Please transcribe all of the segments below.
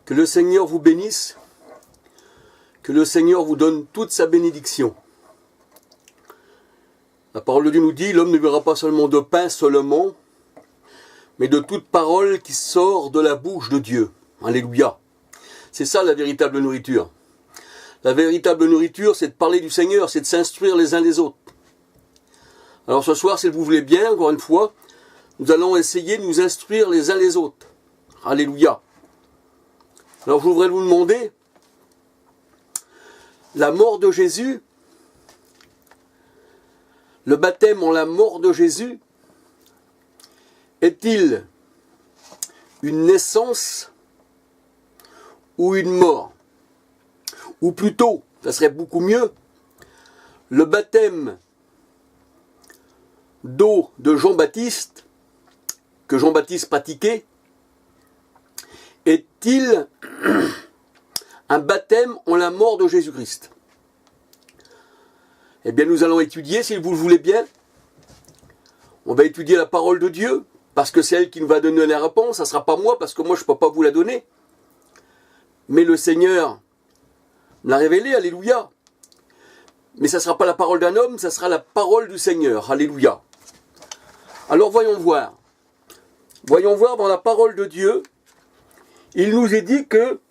Que le Seigneur vous bénisse, que le Seigneur vous donne toute sa bénédiction. La parole de Dieu nous dit, l'homme ne vivra pas seulement de pain seulement, mais de toute parole qui sort de la bouche de Dieu. Alléluia. C'est ça la véritable nourriture. La véritable nourriture, c'est de parler du Seigneur, c'est de s'instruire les uns les autres. Alors ce soir, si vous voulez bien, encore une fois, nous allons essayer de nous instruire les uns les autres. Alléluia. Alors je voudrais vous demander, la mort de Jésus, le baptême en la mort de Jésus, est-il une naissance ou une mort? Ou plutôt, ça serait beaucoup mieux, le baptême d'eau de Jean-Baptiste, que Jean-Baptiste pratiquait, est-il un baptême en la mort de Jésus-Christ? Eh bien, nous allons étudier, si vous le voulez bien. On va étudier la parole de Dieu, parce que c'est elle qui nous va donner la réponse. Ça ne sera pas moi, parce que moi, je ne peux pas vous la donner. Mais le Seigneur l'a révélé, alléluia. Mais ça ne sera pas la parole d'un homme, ça sera la parole du Seigneur, alléluia. Alors, voyons voir. Voyons voir dans la parole de Dieu. Il nous est dit que,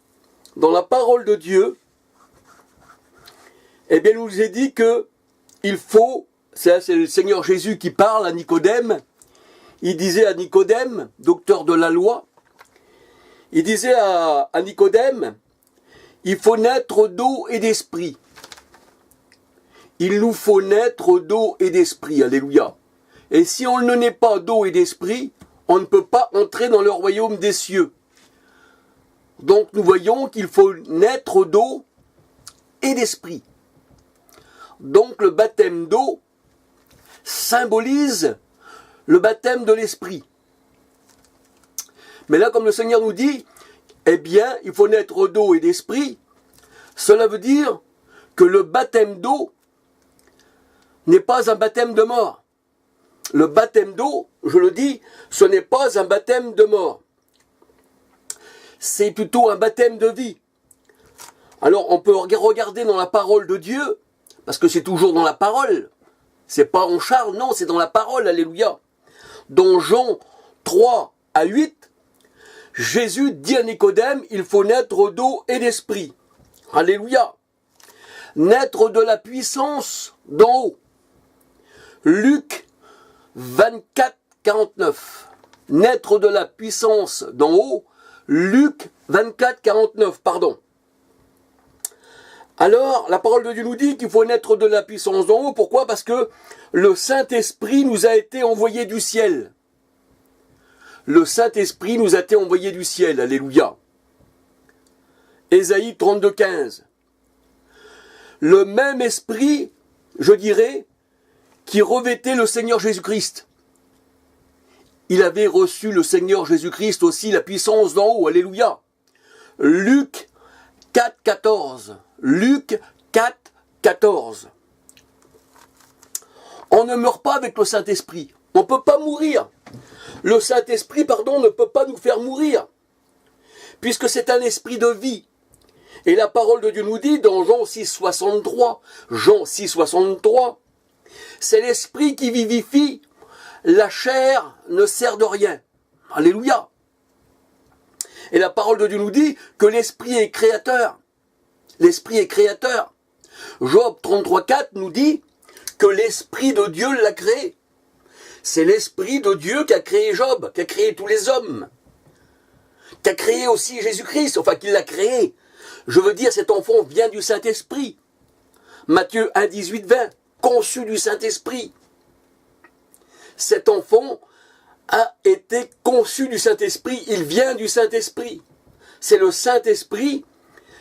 dans la parole de Dieu, eh bien, il nous est dit que il faut, c'est le Seigneur Jésus qui parle à Nicodème, il disait à Nicodème, docteur de la loi, il disait à Nicodème, il faut naître d'eau et d'esprit. Il nous faut naître d'eau et d'esprit, alléluia. Et si on ne naît pas d'eau et d'esprit, on ne peut pas entrer dans le royaume des cieux. Donc nous voyons qu'il faut naître d'eau et d'esprit. Donc le baptême d'eau symbolise le baptême de l'esprit. Mais là, comme le Seigneur nous dit, eh bien, il faut naître d'eau et d'esprit. Cela veut dire que le baptême d'eau n'est pas un baptême de mort. Le baptême d'eau, je le dis, ce n'est pas un baptême de mort. C'est plutôt un baptême de vie. Alors, on peut regarder dans la parole de Dieu, parce que c'est toujours dans la parole. C'est pas en Charles, non, c'est dans la parole, alléluia. Dans Jean 3 à 8, Jésus dit à Nicodème, il faut naître d'eau et d'esprit. Alléluia. Naître de la puissance d'en haut. Luc 24, 49. Naître de la puissance d'en haut. Luc 24, 49, pardon. Alors, la parole de Dieu nous dit qu'il faut naître de la puissance d'en haut. Pourquoi? Parce que le Saint-Esprit nous a été envoyé du ciel. Le Saint-Esprit nous a été envoyé du ciel. Alléluia. Ésaïe 32, 15. Le même esprit, je dirais, qui revêtait le Seigneur Jésus-Christ. Il avait reçu le Seigneur Jésus-Christ aussi la puissance d'en haut. Alléluia. Luc 4, 14. Luc 4, 14. On ne meurt pas avec le Saint-Esprit. On ne peut pas mourir. Le Saint-Esprit, ne peut pas nous faire mourir. Puisque c'est un esprit de vie. Et la parole de Dieu nous dit dans Jean 6, 63. Jean 6, 63. C'est l'esprit qui vivifie. La chair ne sert de rien. Alléluia. Et la parole de Dieu nous dit que l'esprit est créateur. L'esprit est créateur. Job 33, 4 nous dit que l'esprit de Dieu l'a créé. C'est l'esprit de Dieu qui a créé Job, qui a créé tous les hommes. Qui a créé aussi Jésus-Christ, enfin qui l'a créé. Je veux dire, cet enfant vient du Saint-Esprit. Matthieu 1, 18, 20, conçu du Saint-Esprit. Cet enfant a été conçu du Saint-Esprit, il vient du Saint-Esprit. C'est le Saint-Esprit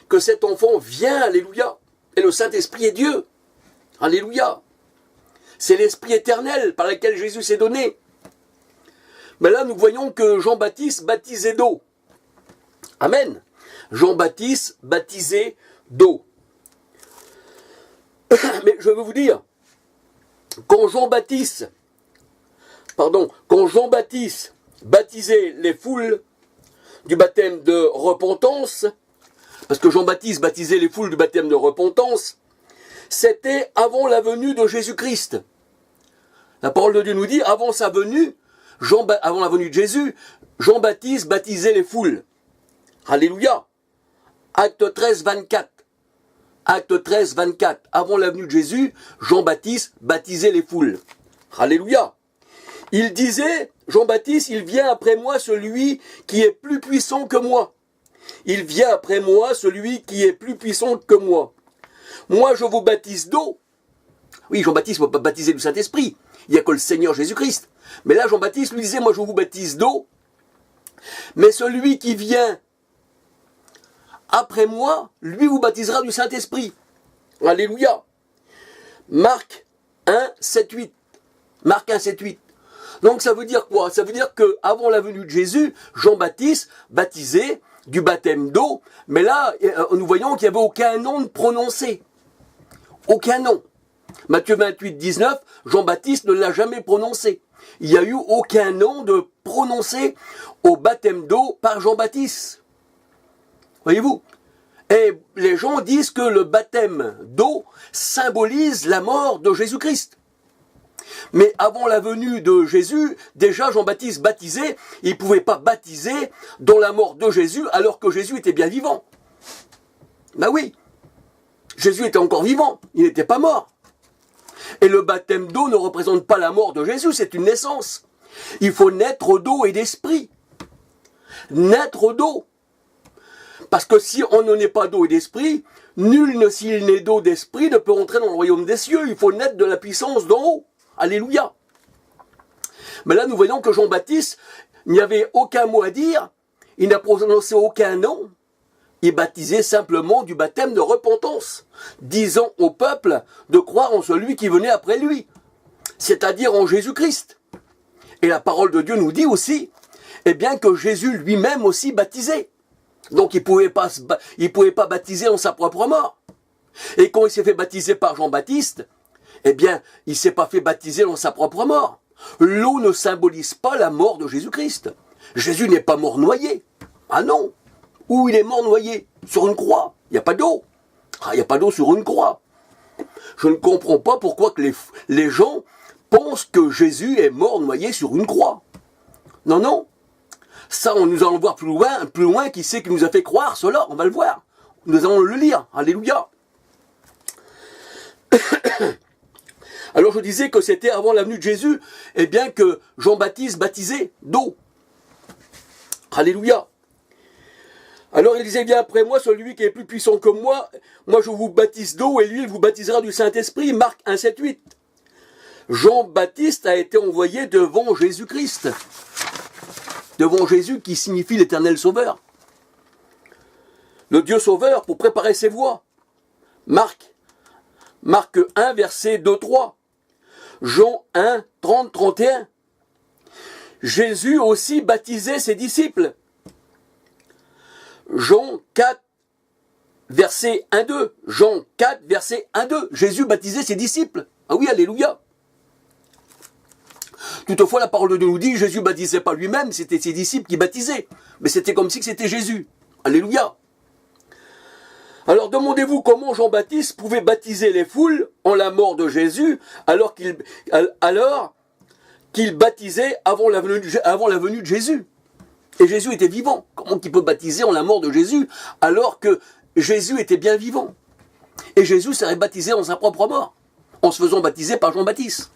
que cet enfant vient, alléluia. Et le Saint-Esprit est Dieu, alléluia. C'est l'Esprit éternel par lequel Jésus s'est donné. Mais là, nous voyons que Jean-Baptiste baptisait d'eau. Amen. Jean-Baptiste baptisé d'eau. Mais je veux vous dire, quand Jean-Baptiste baptiser les foules du baptême de repentance, parce que Jean-Baptiste baptisait les foules du baptême de repentance, c'était avant la venue de Jésus-Christ. La parole de Dieu nous dit, avant sa venue, avant la venue de Jésus, Jean-Baptiste baptisait les foules. Alléluia. Acte 13, 24. Acte 13, 24. Avant la venue de Jésus, Jean-Baptiste baptisait les foules. Alléluia. Il disait, Jean-Baptiste, il vient après moi celui qui est plus puissant que moi. Il vient après moi celui qui est plus puissant que moi. Moi, je vous baptise d'eau. Oui, Jean-Baptiste ne peut pas baptiser du Saint-Esprit. Il n'y a que le Seigneur Jésus-Christ. Mais là, Jean-Baptiste lui disait, moi, je vous baptise d'eau. Mais celui qui vient après moi, lui vous baptisera du Saint-Esprit. Alléluia. Marc 1, 7, 8. Marc 1, 7, 8. Donc ça veut dire quoi? Ça veut dire qu'avant la venue de Jésus, Jean-Baptiste baptisait du baptême d'eau, mais là, nous voyons qu'il n'y avait aucun nom de prononcé. Aucun nom. Matthieu 28, 19, Jean-Baptiste ne l'a jamais prononcé. Il n'y a eu aucun nom de prononcé au baptême d'eau par Jean-Baptiste. Voyez-vous? Et les gens disent que le baptême d'eau symbolise la mort de Jésus-Christ. Mais avant la venue de Jésus, déjà Jean-Baptiste baptisait, il ne pouvait pas baptiser dans la mort de Jésus alors que Jésus était bien vivant. Ben oui, Jésus était encore vivant, il n'était pas mort. Et le baptême d'eau ne représente pas la mort de Jésus, c'est une naissance. Il faut naître d'eau et d'esprit. Naître d'eau. Parce que si on ne naît pas d'eau et d'esprit, nul s'il naît d'eau d'esprit ne peut entrer dans le royaume des cieux. Il faut naître de la puissance d'en haut. Alléluia. Mais là, nous voyons que Jean-Baptiste, il n'y avait aucun mot à dire. Il n'a prononcé aucun nom. Il baptisait simplement du baptême de repentance, disant au peuple de croire en celui qui venait après lui, c'est-à-dire en Jésus-Christ. Et la parole de Dieu nous dit aussi, eh bien que Jésus lui-même aussi baptisait. Donc il pouvait pas baptiser en sa propre mort. Et quand il s'est fait baptiser par Jean-Baptiste, eh bien, il s'est pas fait baptiser en sa propre mort. L'eau ne symbolise pas la mort de Jésus-Christ. Jésus n'est pas mort noyé. Ah non. Où il est mort noyé? Sur une croix. Il n'y a pas d'eau. Ah, il n'y a pas d'eau sur une croix. Je ne comprends pas pourquoi que les gens pensent que Jésus est mort noyé sur une croix. Non, non. Ça, nous allons voir plus loin, qui c'est qui nous a fait croire cela, on va le voir. Nous allons le lire. Alléluia. Alors je disais que c'était avant la venue de Jésus, eh bien que Jean-Baptiste baptisait d'eau. Alléluia. Alors il disait, viens après moi, celui qui est plus puissant que moi je vous baptise d'eau et lui il vous baptisera du Saint-Esprit. Marc 1, 7, 8. Jean-Baptiste a été envoyé devant Jésus-Christ. Devant Jésus qui signifie l'Éternel Sauveur. Le Dieu Sauveur pour préparer ses voies. Marc 1, verset 2, 3. Jean 1, 30, 31. Jésus aussi baptisait ses disciples. Jean 4, verset 1, 2. Jean 4, verset 1, 2. Jésus baptisait ses disciples. Ah oui, alléluia. Toutefois, la parole de Dieu nous dit, Jésus baptisait pas lui-même, c'était ses disciples qui baptisaient. Mais c'était comme si c'était Jésus. Alléluia. Alors demandez-vous comment Jean-Baptiste pouvait baptiser les foules en la mort de Jésus alors qu'il baptisait avant la venue de Jésus. Et Jésus était vivant. Comment il peut baptiser en la mort de Jésus alors que Jésus était bien vivant? Et Jésus serait baptisé en sa propre mort, en se faisant baptiser par Jean-Baptiste.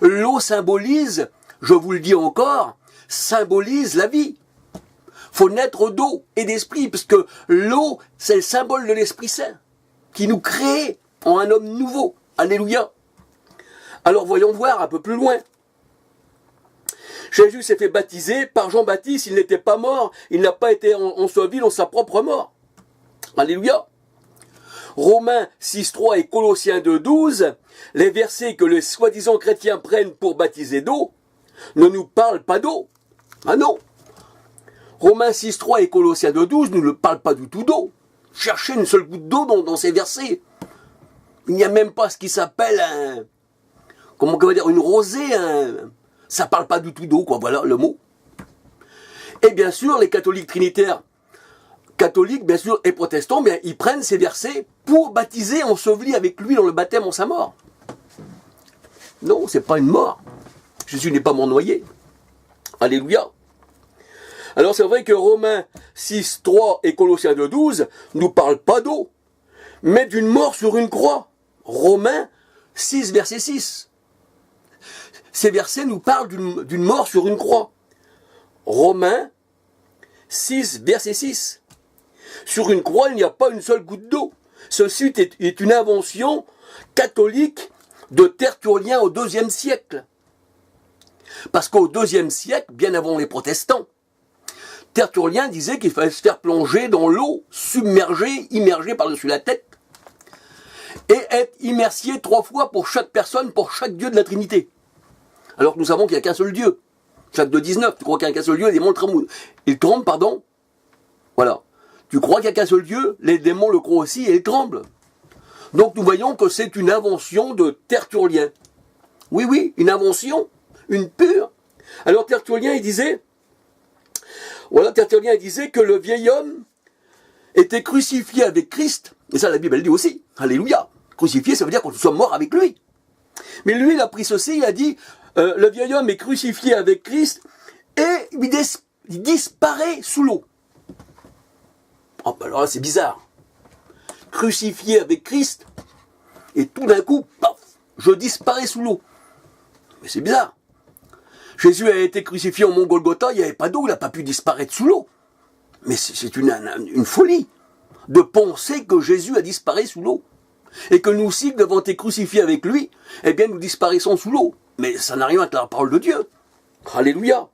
L'eau symbolise, je vous le dis encore, symbolise la vie. Faut naître d'eau et d'esprit, parce que l'eau, c'est le symbole de l'Esprit Saint, qui nous crée en un homme nouveau. Alléluia. Alors voyons voir un peu plus loin. Jésus s'est fait baptiser par Jean-Baptiste, il n'était pas mort, il n'a pas été enseveli dans sa propre mort. Alléluia. Romains 6.3 et Colossiens 2.12, les versets que les soi-disant chrétiens prennent pour baptiser d'eau, ne nous parlent pas d'eau. Ah non. Romains 6.3 et Colossiens 2.12 ne nous parlent pas du tout d'eau. Cherchez une seule goutte d'eau dans ces versets. Il n'y a même pas ce qui s'appelle une rosée, ça parle pas du tout d'eau, quoi, voilà le mot. Et bien sûr, les catholiques trinitaires, catholiques bien sûr et protestants, bien, ils prennent ces versets pour baptiser, ensevelir avec lui dans le baptême en sa mort. Non, c'est pas une mort. Jésus n'est pas mort noyé. Alléluia. Alors c'est vrai que Romains 6, 3 et Colossiens 2, 12 nous parlent pas d'eau, mais d'une mort sur une croix. Romains 6, verset 6. Ces versets nous parlent d'une mort sur une croix. Romains 6, verset 6. Sur une croix, il n'y a pas une seule goutte d'eau. Ceci est une invention catholique de Tertullien au IIe siècle. Parce qu'au IIe siècle, bien avant les protestants, Tertullien disait qu'il fallait se faire plonger dans l'eau, submergé, immergé par-dessus la tête, et être immersié 3 fois pour chaque personne, pour chaque Dieu de la Trinité. Alors que nous savons qu'il n'y a qu'un seul Dieu. Jacques 2,19, tu crois qu'il n'y a qu'un seul Dieu, les démons ils tremblent, pardon. Voilà. Tu crois qu'il n'y a qu'un seul Dieu, les démons le croient aussi et ils tremblent. Donc nous voyons que c'est une invention de Tertullien. Oui, oui, une invention, une pure. Alors Tertullien, il disait que le vieil homme était crucifié avec Christ. Et ça, la Bible, elle dit aussi. Alléluia. Crucifié, ça veut dire qu'on soit mort avec lui. Mais lui, il a pris ceci, il a dit, le vieil homme est crucifié avec Christ et il disparaît sous l'eau. Oh, ben alors là, c'est bizarre. Crucifié avec Christ, et tout d'un coup, paf, je disparais sous l'eau. Mais c'est bizarre. Jésus a été crucifié au mont Golgotha, il n'y avait pas d'eau, il n'a pas pu disparaître sous l'eau. Mais c'est une folie de penser que Jésus a disparu sous l'eau. Et que nous aussi, devant être crucifiés avec lui, eh bien nous disparaissons sous l'eau. Mais ça n'a rien avec la parole de Dieu. Alléluia.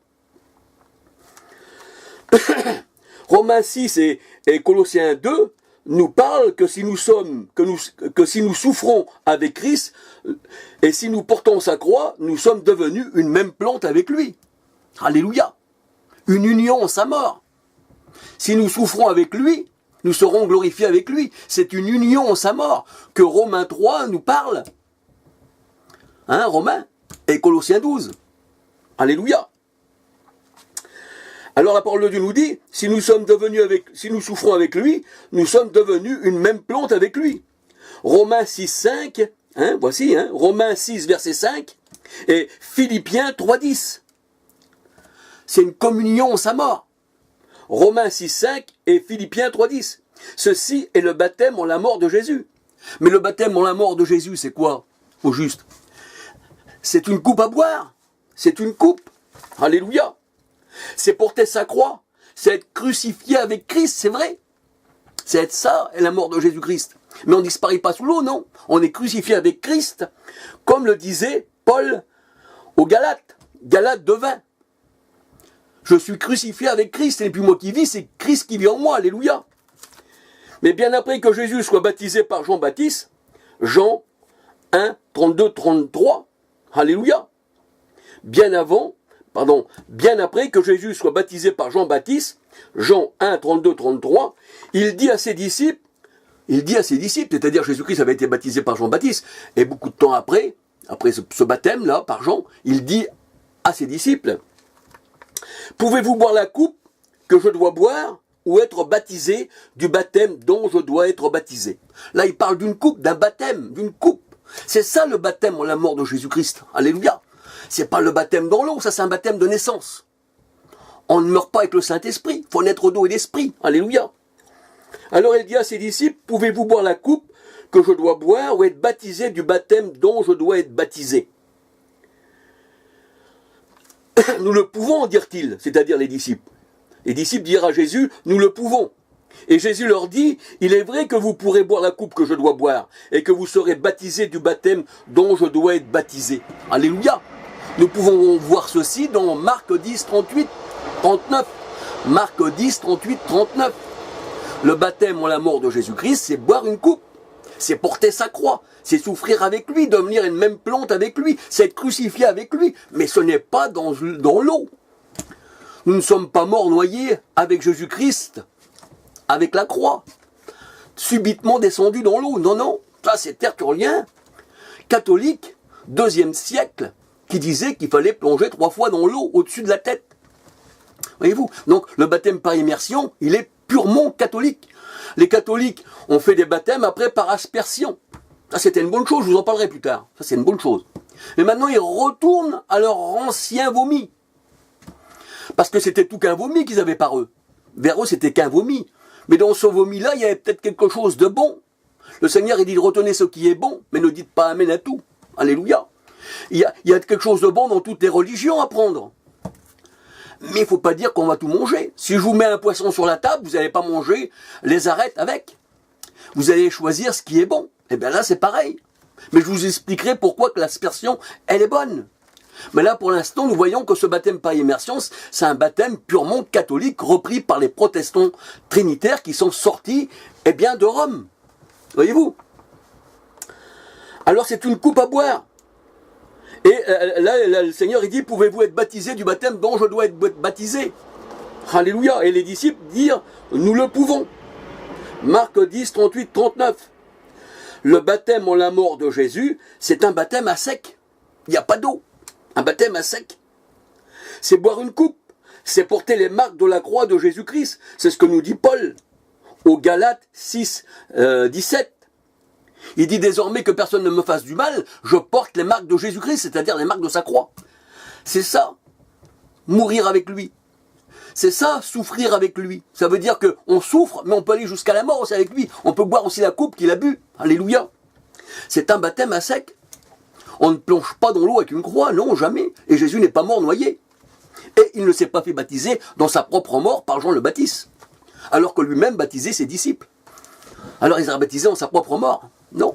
Romains 6 et Colossiens 2 nous parlent que si nous souffrons avec Christ et si nous portons sa croix, nous sommes devenus une même plante avec lui. Alléluia. Une union en sa mort. Si nous souffrons avec lui, nous serons glorifiés avec lui. C'est une union en sa mort que Romains 3 nous parle. Hein, Romains et Colossiens 12. Alléluia. Alors la parole de Dieu nous dit, si nous souffrons avec lui, nous sommes devenus une même plante avec lui. Romains 6, 5, voici, Romains 6, verset 5, et Philippiens 3, 10. C'est une communion en sa mort. Romains 6, 5 et Philippiens 3, 10. Ceci est le baptême en la mort de Jésus. Mais le baptême en la mort de Jésus, c'est quoi, au juste? C'est une coupe à boire. C'est une coupe. Alléluia. C'est porter sa croix, c'est être crucifié avec Christ, c'est vrai. C'est être ça, et la mort de Jésus-Christ. Mais on ne disparaît pas sous l'eau, non. On est crucifié avec Christ, comme le disait Paul aux Galates, Galates 2:20. Je suis crucifié avec Christ, et plus moi qui vis, c'est Christ qui vit en moi, alléluia. Mais bien après que Jésus soit baptisé par Jean-Baptiste, Jean 1, 32, 33, alléluia. Bien après que Jésus soit baptisé par Jean-Baptiste, Jean 1, 32, 33, il dit à ses disciples, c'est-à-dire Jésus-Christ avait été baptisé par Jean-Baptiste, et beaucoup de temps après ce baptême-là, par Jean, il dit à ses disciples, pouvez-vous boire la coupe que je dois boire, ou être baptisé du baptême dont je dois être baptisé? Là, il parle d'une coupe, d'un baptême, d'une coupe. C'est ça le baptême en la mort de Jésus-Christ. Alléluia. C'est pas le baptême dans l'eau, ça c'est un baptême de naissance. On ne meurt pas avec le Saint-Esprit, il faut naître d'eau et d'esprit. Alléluia. Alors il dit à ses disciples, pouvez-vous boire la coupe que je dois boire ou être baptisé du baptême dont je dois être baptisé? Nous le pouvons, dirent-ils, c'est-à-dire les disciples. Les disciples dirent à Jésus, nous le pouvons. Et Jésus leur dit, il est vrai que vous pourrez boire la coupe que je dois boire et que vous serez baptisés du baptême dont je dois être baptisé. Alléluia. Nous pouvons voir ceci dans Marc 10, 38, 39. Marc 10, 38, 39. Le baptême en la mort de Jésus-Christ, c'est boire une coupe. C'est porter sa croix. C'est souffrir avec lui, devenir une même plante avec lui. C'est être crucifié avec lui. Mais ce n'est pas dans l'eau. Nous ne sommes pas morts noyés avec Jésus-Christ, avec la croix, subitement descendus dans l'eau. Non, non. Ça, c'est Tertullien, catholique, 2e siècle, qui disait qu'il fallait plonger 3 fois dans l'eau au-dessus de la tête. Voyez-vous? Donc le baptême par immersion, il est purement catholique. Les catholiques ont fait des baptêmes après par aspersion. Ça c'était une bonne chose, je vous en parlerai plus tard. Ça c'est une bonne chose. Mais maintenant ils retournent à leur ancien vomi. Parce que c'était tout qu'un vomi qu'ils avaient par eux. Vers eux c'était qu'un vomi. Mais dans ce vomi-là, il y avait peut-être quelque chose de bon. Le Seigneur il dit retenez ce qui est bon, mais ne dites pas amen à tout. Alléluia. Il y a quelque chose de bon dans toutes les religions à prendre. Mais il ne faut pas dire qu'on va tout manger. Si je vous mets un poisson sur la table, vous n'allez pas manger les arêtes avec. Vous allez choisir ce qui est bon. Et bien là, c'est pareil. Mais je vous expliquerai pourquoi que l'aspersion, elle est bonne. Mais là, pour l'instant, nous voyons que ce baptême par immersion, c'est un baptême purement catholique, repris par les protestants trinitaires qui sont sortis, eh bien, de Rome. Voyez-vous? Alors, c'est une coupe à boire. Et là, le Seigneur, il dit, pouvez-vous être baptisé du baptême dont je dois être baptisé? Alléluia. Et les disciples dirent, nous le pouvons. Marc 10, 38, 39. Le baptême en la mort de Jésus, c'est un baptême à sec. Il n'y a pas d'eau. Un baptême à sec. C'est boire une coupe. C'est porter les marques de la croix de Jésus-Christ. C'est ce que nous dit Paul au Galates 6, 17. Il dit désormais que personne ne me fasse du mal, je porte les marques de Jésus-Christ, c'est-à-dire les marques de sa croix. C'est ça, mourir avec lui. C'est ça, souffrir avec lui. Ça veut dire qu'on souffre, mais on peut aller jusqu'à la mort aussi avec lui. On peut boire aussi la coupe qu'il a bu. Alléluia. C'est un baptême à sec. On ne plonge pas dans l'eau avec une croix, non, jamais. Et Jésus n'est pas mort noyé. Et il ne s'est pas fait baptiser dans sa propre mort par Jean le Baptiste. Alors que lui-même baptisait ses disciples. Alors il s'est baptisé dans sa propre mort. Non.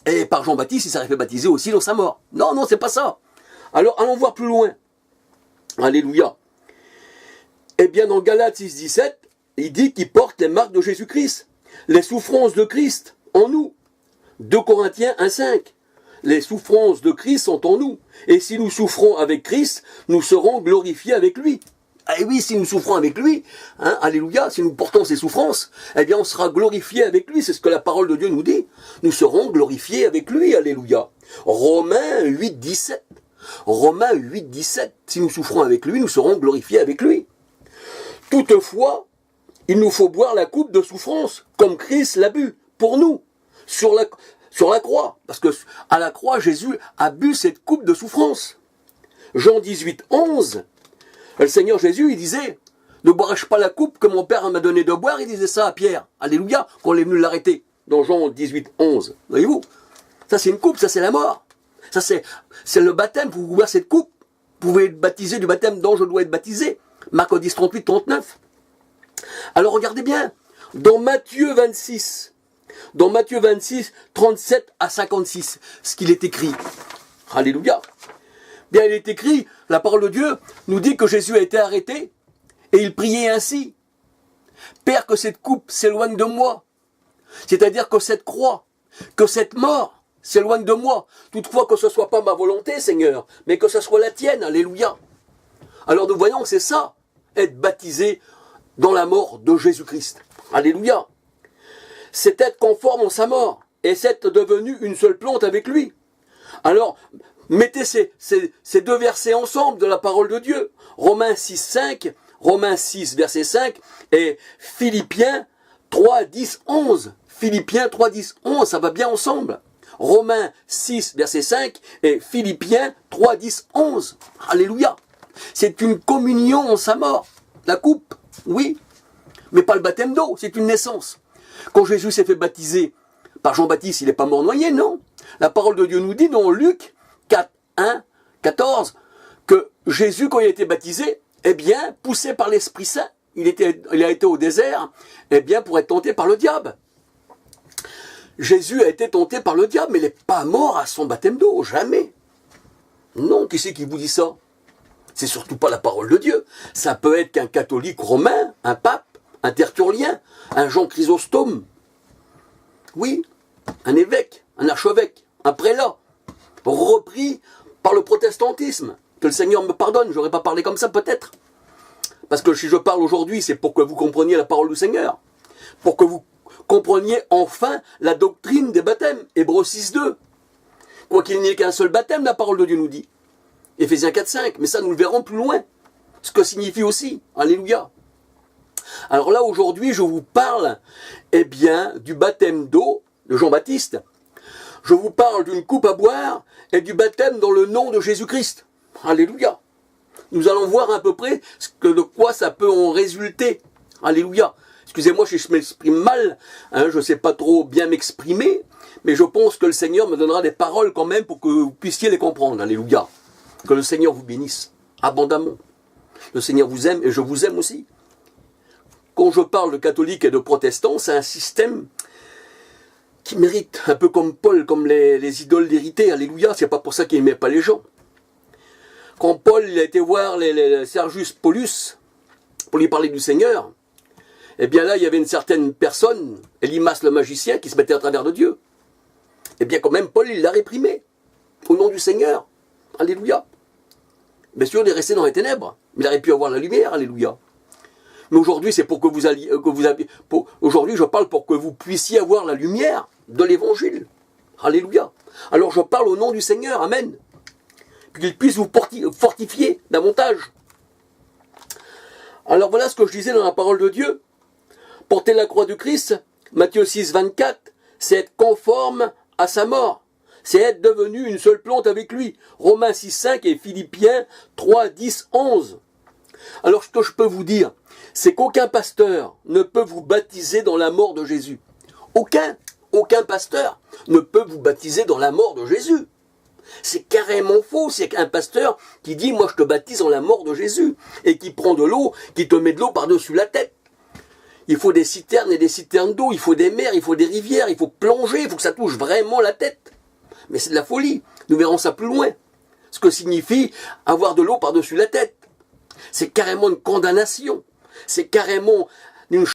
Et par Jean-Baptiste, il s'est fait baptiser aussi dans sa mort. Non, non, c'est pas ça. Alors, allons voir plus loin. Alléluia. Eh bien, dans Galates 6, 17, il dit qu'il porte les marques de Jésus-Christ. Les souffrances de Christ en nous. 2 Corinthiens 1, 5. Les souffrances de Christ sont en nous. Et si nous souffrons avec Christ, nous serons glorifiés avec lui. Et oui, si nous souffrons avec lui, hein, alléluia, si nous portons ses souffrances, eh bien on sera glorifiés avec lui, c'est ce que la parole de Dieu nous dit. Nous serons glorifiés avec lui, alléluia. Romains 8, 17. Romains 8, 17. Si nous souffrons avec lui, nous serons glorifiés avec lui. Toutefois, il nous faut boire la coupe de souffrance, comme Christ l'a bu, pour nous, sur la croix. Parce que à la croix, Jésus a bu cette coupe de souffrance. Jean 18, 11. Le Seigneur Jésus, il disait, ne boirai-je pas la coupe que mon Père m'a donné de boire? Il disait ça à Pierre. Alléluia, qu'on est venu l'arrêter. Dans Jean 18, 11. Voyez-vous? Ça c'est une coupe, ça c'est la mort. Ça c'est le baptême, vous boire cette coupe. Vous pouvez être baptisé du baptême dont je dois être baptisé. Marc 10, 38, 39. Alors regardez bien, dans Matthieu 26, 37 à 56, ce qu'il est écrit. Alléluia. Bien, il est écrit, la parole de Dieu nous dit que Jésus a été arrêté et il priait ainsi. Père, que cette coupe s'éloigne de moi. C'est-à-dire que cette croix, que cette mort s'éloigne de moi. Toutefois que ce ne soit pas ma volonté, Seigneur, mais que ce soit la tienne. Alléluia. Alors nous voyons que c'est ça, être baptisé dans la mort de Jésus-Christ. Alléluia. C'est être conforme en sa mort et c'est être devenu une seule plante avec lui. Alors, mettez ces deux versets ensemble de la parole de Dieu. Romains 6, 5, Romains 6, verset 5, et Philippiens 3, 10, 11. Philippiens 3, 10, 11, ça va bien ensemble. Romains 6, verset 5, et Philippiens 3, 10, 11. Alléluia. C'est une communion en sa mort. La coupe, oui, mais pas le baptême d'eau, c'est une naissance. Quand Jésus s'est fait baptiser par Jean-Baptiste, il n'est pas mort noyé, non. La parole de Dieu nous dit dans Luc 4, 1, 14, que Jésus, quand il a été baptisé, eh bien, poussé par l'Esprit Saint, il a été au désert, eh bien, pour être tenté par le diable. Jésus a été tenté par le diable, mais il n'est pas mort à son baptême d'eau, jamais. Non, qui c'est qui vous dit ça? C'est surtout pas la parole de Dieu. Ça peut être qu'un catholique romain, un pape, un tertullien, un Jean Chrysostome. Oui, un évêque, un archevêque, un prélat, repris par le protestantisme. Que le Seigneur me pardonne, j'aurais pas parlé comme ça peut-être. Parce que si je parle aujourd'hui, c'est pour que vous compreniez la parole du Seigneur. Pour que vous compreniez enfin la doctrine des baptêmes. Hébreux 6, 2. Quoi qu'il n'y ait qu'un seul baptême, la parole de Dieu nous dit. Éphésiens 4, 5. Mais ça, nous le verrons plus loin. ce que signifie aussi. Alléluia. Alors là, aujourd'hui, je vous parle, eh bien, du baptême d'eau de Jean-Baptiste. Je vous parle d'une coupe à boire et du baptême dans le nom de Jésus-Christ. Alléluia. Nous allons voir à peu près de quoi ça peut en résulter. Alléluia. Excusez-moi si je m'exprime mal, je ne sais pas trop bien m'exprimer, mais je pense que le Seigneur me donnera des paroles quand même pour que vous puissiez les comprendre. Alléluia. Que le Seigneur vous bénisse abondamment. Le Seigneur vous aime et je vous aime aussi. Quand je parle de catholiques et de protestants, c'est un système qui mérite, un peu comme Paul, comme les idoles d'hérité. Alléluia, c'est pas pour ça qu'il n'aimait pas les gens. Quand Paul il a été voir Sergius Paulus pour lui parler du Seigneur, eh bien là, il y avait une certaine personne, Elimas le magicien, qui se mettait à travers de Dieu. Eh bien quand même, Paul, il l'a réprimé, au nom du Seigneur. Alléluia. Bien sûr, il est resté dans les ténèbres, mais il aurait pu avoir la lumière, alléluia. Mais aujourd'hui, c'est pour que vous alliez, aujourd'hui, je parle pour que vous puissiez avoir la lumière de l'évangile. Alléluia. Alors je parle au nom du Seigneur, amen. Qu'il puisse vous fortifier davantage. Alors voilà ce que je disais dans la parole de Dieu. Porter la croix de Christ, Matthieu 6, 24, c'est être conforme à sa mort. C'est être devenu une seule plante avec lui. Romains 6, 5 et Philippiens 3, 10, 11. Alors ce que je peux vous dire, c'est qu'aucun pasteur ne peut vous baptiser dans la mort de Jésus. Aucun pasteur ne peut vous baptiser dans la mort de Jésus. C'est carrément faux, c'est un pasteur qui dit « moi je te baptise dans la mort de Jésus » et qui prend de l'eau, qui te met de l'eau par-dessus la tête. Il faut des citernes et des citernes d'eau, il faut des mers, il faut des rivières, il faut plonger, il faut que ça touche vraiment la tête. Mais c'est de la folie, nous verrons ça plus loin. Ce que signifie avoir de l'eau par-dessus la tête. C'est carrément une condamnation, c'est carrément une